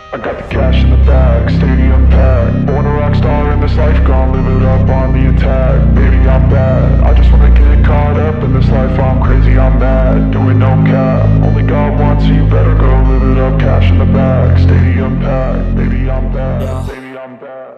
I got the cash in the bag, stadium packed. Born a rock star in this life, gon' live it up on the attack. Baby, I'm bad, I just wanna get caught up in this life. I'm crazy, I'm mad, doing no cap. Only God wants you, better go live it up. Cash in the bag, stadium packed. Baby, I'm bad, baby, I'm bad.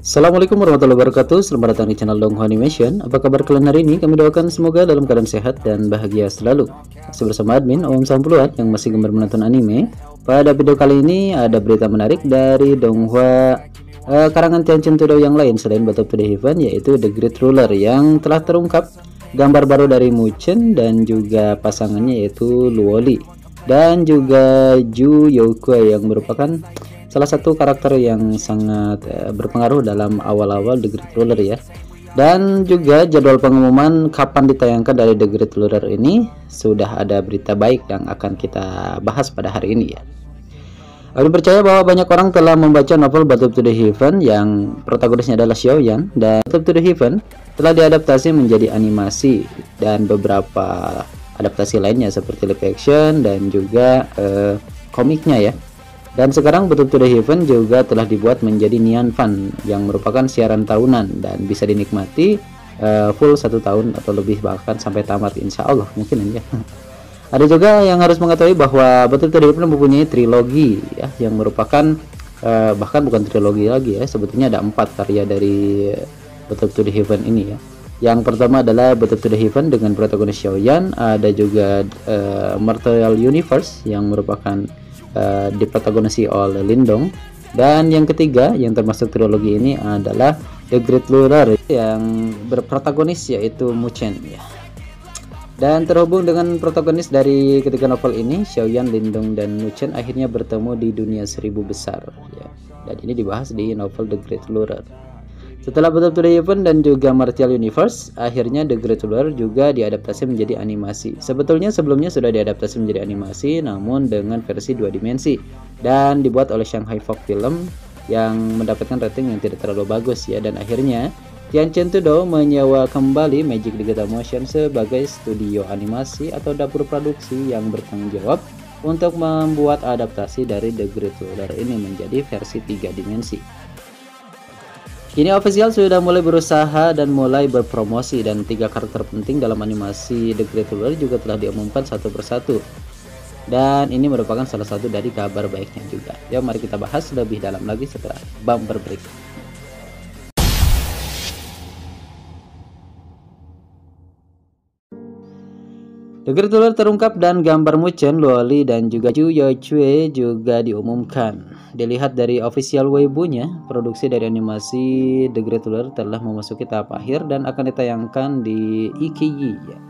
Assalamualaikum warahmatullahi wabarakatuh. Selamat datang di channel Donghu Animation. Apa kabar kalian hari ini? Kami doakan semoga dalam keadaan sehat dan bahagia selalu. Masih bersama admin Om Sampuluat yang masih gemar menonton anime. Pada video kali ini ada berita menarik dari Donghua karangan Tianchen Tudou yang lain selain Battle to the Heaven, yaitu The Great Ruler, yang telah terungkap gambar baru dari Muchen dan juga pasangannya yaitu Luoli dan juga Ju Youkue yang merupakan salah satu karakter yang sangat berpengaruh dalam awal-awal The Great Ruler ya. Dan juga jadwal pengumuman kapan ditayangkan dari The Great Ruler ini sudah ada berita baik yang akan kita bahas pada hari ini ya. Aku percaya bahwa banyak orang telah membaca novel Battle to the Heaven yang protagonisnya adalah Xiaoyan, dan Battle to the Heaven telah diadaptasi menjadi animasi dan beberapa adaptasi lainnya seperti live action dan juga komiknya ya. Dan sekarang Battle to the Heaven juga telah dibuat menjadi Nian Fan yang merupakan siaran tahunan dan bisa dinikmati full 1 tahun atau lebih, bahkan sampai tamat insya Allah mungkin ya. Ada juga yang harus mengetahui bahwa Battle to the Heaven mempunyai trilogi ya, yang merupakan bahkan bukan trilogi lagi ya, sebetulnya ada 4 karya dari Battle to the Heaven ini ya. Yang pertama adalah Battle to the Heaven dengan protagonis Xiaoyan, ada juga Martial Universe yang merupakan diprotagonisi oleh Lindong, dan yang ketiga yang termasuk trilogi ini adalah The Great Ruler yang berprotagonis yaitu Muchen ya. Dan terhubung dengan protagonis dari ketiga novel ini, Xiaoyan, Lindong, dan Muchen akhirnya bertemu di dunia 1000 besar ya. Dan ini dibahas di novel The Great Ruler. Setelah Battle to the Heaven dan juga Martial Universe, akhirnya The Great Ruler juga diadaptasi menjadi animasi. Sebetulnya sebelumnya sudah diadaptasi menjadi animasi, namun dengan versi 2 dimensi dan dibuat oleh Shanghai Fox Film yang mendapatkan rating yang tidak terlalu bagus ya. Dan akhirnya Tianchen Tudou menyewa kembali Magic Digital Motion sebagai studio animasi atau dapur produksi yang bertanggung jawab untuk membuat adaptasi dari The Great Ruler ini menjadi versi 3 dimensi. Kini official sudah mulai berusaha dan mulai berpromosi, dan 3 karakter penting dalam animasi The Great Ruler juga telah diumumkan satu persatu. Dan ini merupakan salah satu dari kabar baiknya juga. Ya, mari kita bahas lebih dalam lagi setelah bumper break. The Great Ruler terungkap dan gambar Muchen, Luoli, dan juga Ju Youkue juga diumumkan. Dilihat dari official Weibo-nya, produksi dari animasi The Great Ruler telah memasuki tahap akhir dan akan ditayangkan di IKI ya.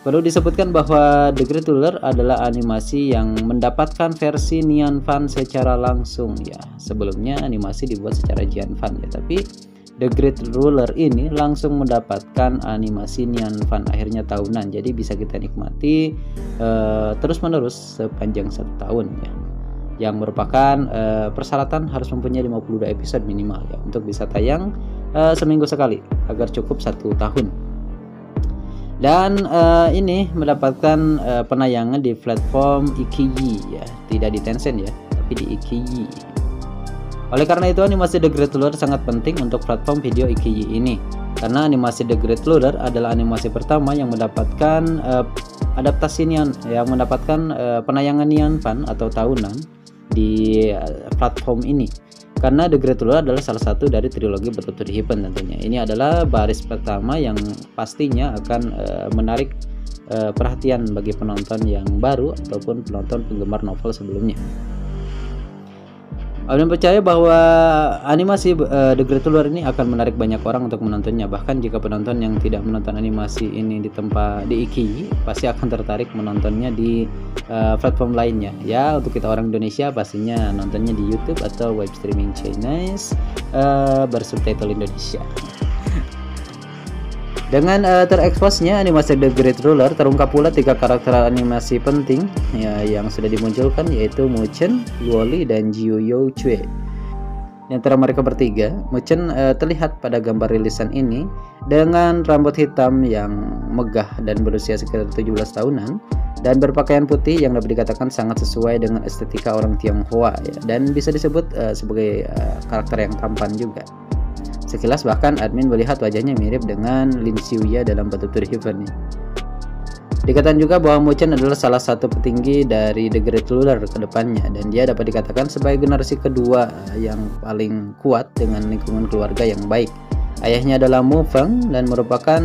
Perlu disebutkan bahwa The Great Ruler adalah animasi yang mendapatkan versi Nian Fan secara langsung ya. Sebelumnya animasi dibuat secara Jian Fan ya, tapi The Great Ruler ini langsung mendapatkan animasi Nian Fan akhirnya tahunan, jadi bisa kita nikmati terus menerus sepanjang 1 tahun ya. Yang merupakan persyaratan harus mempunyai 52 episode minimal ya, untuk bisa tayang seminggu sekali agar cukup 1 tahun. Dan ini mendapatkan penayangan di platform IKI ya, tidak di Tencent ya, tapi di IKI. Oleh karena itu animasi The Great Ruler sangat penting untuk platform video IKI ini, karena animasi The Great Ruler adalah animasi pertama yang mendapatkan adaptasi Nian, yang mendapatkan penayangan Nian Fan atau tahunan di platform ini. Karena The Great Ruler adalah salah satu dari trilogi Battle to the Heaven tentunya. Ini adalah baris pertama yang pastinya akan menarik perhatian bagi penonton yang baru ataupun penonton penggemar novel sebelumnya. Aku percaya bahwa animasi The Great Ruler ini akan menarik banyak orang untuk menontonnya. Bahkan jika penonton yang tidak menonton animasi ini di tempat di IKI, pasti akan tertarik menontonnya di platform lainnya. Ya, untuk kita orang Indonesia pastinya nontonnya di YouTube atau web streaming Chinese bersubtitle Indonesia. Dengan tereksposnya animasi The Great Ruler, terungkap pula 3 karakter animasi penting ya, yang sudah dimunculkan, yaitu Muchen, Luoli, dan Ju Youkue. Di antara mereka bertiga, Muchen terlihat pada gambar rilisan ini dengan rambut hitam yang megah dan berusia sekitar 17 tahunan, dan berpakaian putih yang dapat dikatakan sangat sesuai dengan estetika orang Tionghoa ya, dan bisa disebut sebagai karakter yang tampan juga. Sekilas bahkan admin melihat wajahnya mirip dengan Lin Xiuya dalam Battle to the Heaven nih. Dikatakan juga bahwa Mu Chen adalah salah satu petinggi dari The Great Ruler ke depannya, dan dia dapat dikatakan sebagai generasi kedua yang paling kuat dengan lingkungan keluarga yang baik. Ayahnya adalah Mu Feng dan merupakan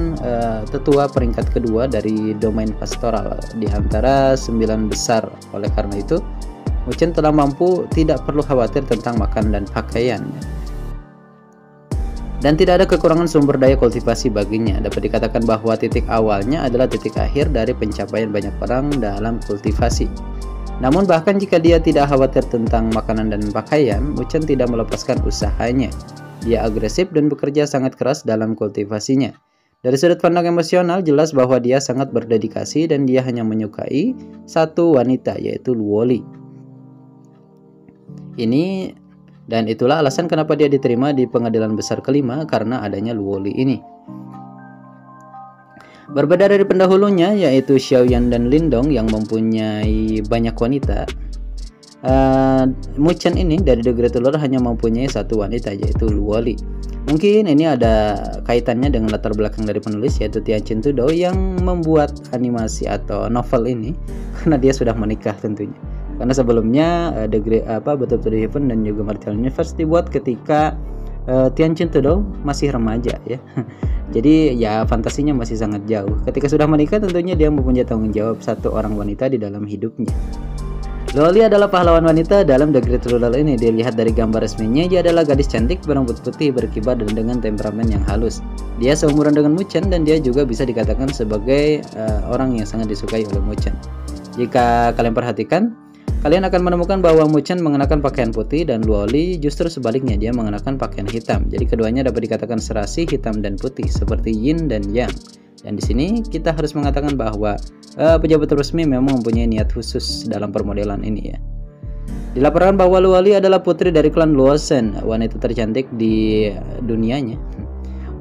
tetua peringkat kedua dari domain pastoral di antara 9 besar. Oleh karena itu, Mu Chen telah mampu tidak perlu khawatir tentang makan dan pakaian. Dan tidak ada kekurangan sumber daya kultivasi baginya. Dapat dikatakan bahwa titik awalnya adalah titik akhir dari pencapaian banyak orang dalam kultivasi. Namun bahkan jika dia tidak khawatir tentang makanan dan pakaian, Mu Chen tidak melepaskan usahanya. Dia agresif dan bekerja sangat keras dalam kultivasinya. Dari sudut pandang emosional, jelas bahwa dia sangat berdedikasi dan dia hanya menyukai satu wanita, yaitu Luoli. Dan itulah alasan kenapa dia diterima di pengadilan besar kelima, karena adanya Luoli ini. Berbeda dari pendahulunya, yaitu Xiaoyan dan Lindong yang mempunyai banyak wanita, Mu Chen ini dari The Great Ruler hanya mempunyai satu wanita, yaitu Luoli. Mungkin ini ada kaitannya dengan latar belakang dari penulis, yaitu Tian Chen Tudou yang membuat animasi atau novel ini, karena dia sudah menikah tentunya. Karena sebelumnya Battle to the Heaven dan juga Martial Universe dibuat ketika Tian Chen Tudou masih remaja ya. Jadi ya fantasinya masih sangat jauh. Ketika sudah menikah tentunya dia mempunyai tanggung jawab satu orang wanita di dalam hidupnya. Luoli adalah pahlawan wanita dalam The Great Ruler ini. Dilihat dari gambar resminya, dia adalah gadis cantik berambut putih, berkibar dan dengan temperamen yang halus. Dia seumuran dengan Mu Chen dan dia juga bisa dikatakan sebagai orang yang sangat disukai oleh Mu Chen. Jika kalian perhatikan, kalian akan menemukan bahwa Mu Chen mengenakan pakaian putih dan Luoli justru sebaliknya, dia mengenakan pakaian hitam. Jadi keduanya dapat dikatakan serasi hitam dan putih seperti yin dan yang. Dan di sini kita harus mengatakan bahwa pejabat resmi memang mempunyai niat khusus dalam permodelan ini ya. Dilaporkan bahwa Luoli adalah putri dari klan Luosen, wanita tercantik di dunianya,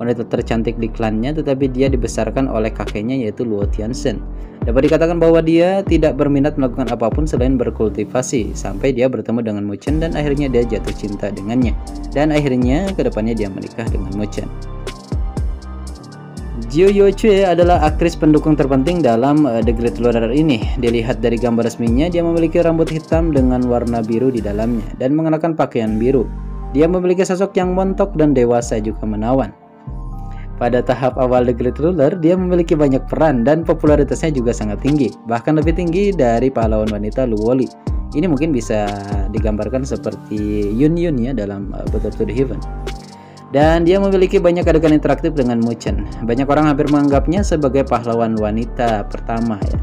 wanita tercantik di klannya, tetapi dia dibesarkan oleh kakeknya yaitu Luo Tianzhen. Dapat dikatakan bahwa dia tidak berminat melakukan apapun selain berkultivasi sampai dia bertemu dengan Mu Chen dan akhirnya dia jatuh cinta dengannya, dan akhirnya kedepannya dia menikah dengan Mu Chen. Jiu Yuechue adalah aktris pendukung terpenting dalam The Great Ruler ini. Dilihat dari gambar resminya, dia memiliki rambut hitam dengan warna biru di dalamnya dan mengenakan pakaian biru. Dia memiliki sosok yang montok dan dewasa juga menawan. Pada tahap awal The Great Ruler, dia memiliki banyak peran dan popularitasnya juga sangat tinggi, bahkan lebih tinggi dari pahlawan wanita Luoli. Ini mungkin bisa digambarkan seperti Yun Yun ya dalam Battle to the Heaven. Dan dia memiliki banyak adegan interaktif dengan Mu Chen. Banyak orang hampir menganggapnya sebagai pahlawan wanita pertama ya.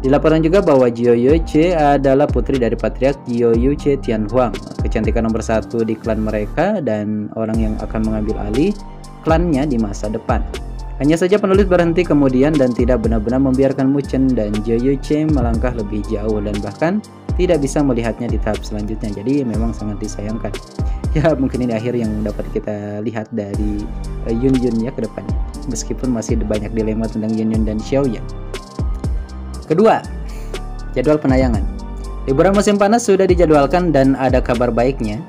Dilaporkan juga bahwa Jiu Yuechue adalah putri dari patriark Jiu Yuechue Tianhuang, kecantikan nomor 1 di klan mereka dan orang yang akan mengambil alih klannya di masa depan. Hanya saja penulis berhenti kemudian dan tidak benar-benar membiarkan Mu Chen dan Jiu Yuechue melangkah lebih jauh dan bahkan tidak bisa melihatnya di tahap selanjutnya. Jadi memang sangat disayangkan. Ya mungkin ini akhir yang dapat kita lihat dari Yun Yun ya ke depannya. Meskipun masih banyak dilema tentang Yun Yun dan Xiaoyan. Kedua, jadwal penayangan. Liburan musim panas sudah dijadwalkan dan ada kabar baiknya.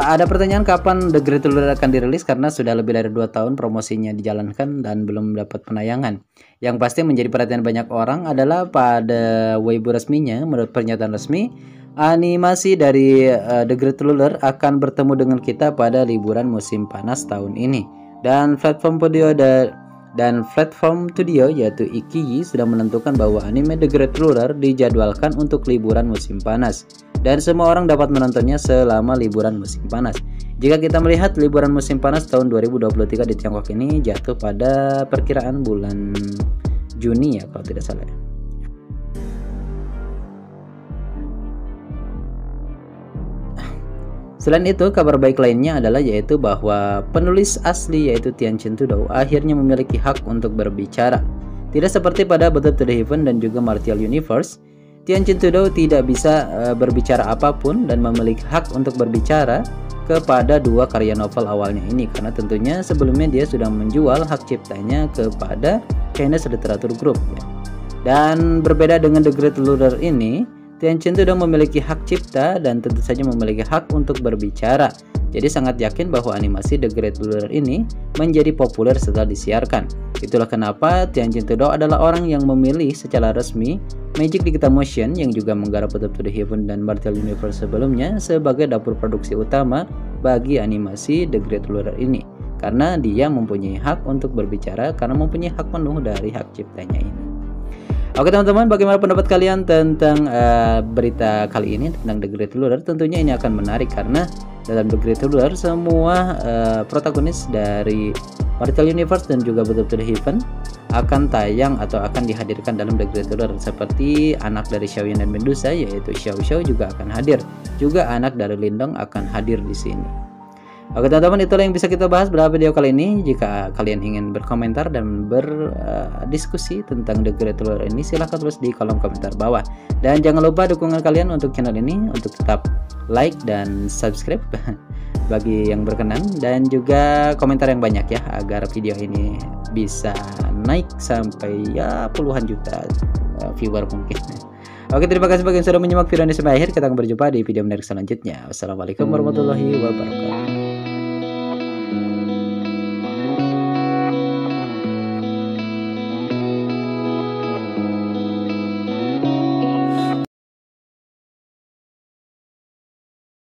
Ada pertanyaan kapan The Great Ruler akan dirilis karena sudah lebih dari 2 tahun promosinya dijalankan dan belum dapat penayangan. Yang pasti menjadi perhatian banyak orang adalah pada Weibo resminya, menurut pernyataan resmi, animasi dari The Great Ruler akan bertemu dengan kita pada liburan musim panas tahun ini. Dan platform studio yaitu Ikiyi sudah menentukan bahwa anime The Great Ruler dijadwalkan untuk liburan musim panas. Dan semua orang dapat menontonnya selama liburan musim panas. Jika kita melihat liburan musim panas tahun 2023 di Tiongkok ini jatuh pada perkiraan bulan Juni ya kalau tidak salah. Selain itu, kabar baik lainnya adalah yaitu bahwa penulis asli yaitu Tian Chen Tudou akhirnya memiliki hak untuk berbicara. Tidak seperti pada Battle to the Heaven dan juga Martial Universe, Tian Chen Tudou tidak bisa berbicara apapun dan memiliki hak untuk berbicara kepada 2 karya novel awalnya ini, karena tentunya sebelumnya dia sudah menjual hak ciptanya kepada Chinese Literature Group ya. Dan berbeda dengan The Great Ruler ini, Tianqin sudah memiliki hak cipta dan tentu saja memiliki hak untuk berbicara. Jadi sangat yakin bahwa animasi The Great Ruler ini menjadi populer setelah disiarkan. Itulah kenapa Tianqin Tudou adalah orang yang memilih secara resmi Magic Digital Motion yang juga menggarap Path to the Heaven dan Martial Universe sebelumnya sebagai dapur produksi utama bagi animasi The Great Ruler ini. Karena dia mempunyai hak untuk berbicara karena mempunyai hak penuh dari hak ciptanya ini. Oke teman-teman, bagaimana pendapat kalian tentang berita kali ini tentang The Great Ruler? Tentunya ini akan menarik karena dalam The Great Ruler semua protagonis dari Martial Universe dan juga Path to the Heaven akan tayang atau akan dihadirkan dalam The Great Ruler, seperti anak dari Xiaoyan dan Medusa yaitu Xiao Xiao juga akan hadir. Juga anak dari Lindong akan hadir di sini. Oke teman-teman, itulah yang bisa kita bahas dalam video kali ini. Jika kalian ingin berkomentar dan berdiskusi tentang The Great Ruler ini, silahkan tulis di kolom komentar bawah. Dan jangan lupa dukungan kalian untuk channel ini untuk tetap like dan subscribe bagi yang berkenan, dan juga komentar yang banyak ya agar video ini bisa naik sampai ya puluhan juta viewer mungkin. Oke, terima kasih bagi yang sudah menyimak video ini sampai akhir. Kita akan berjumpa di video menarik selanjutnya. Wassalamualaikum warahmatullahi wabarakatuh.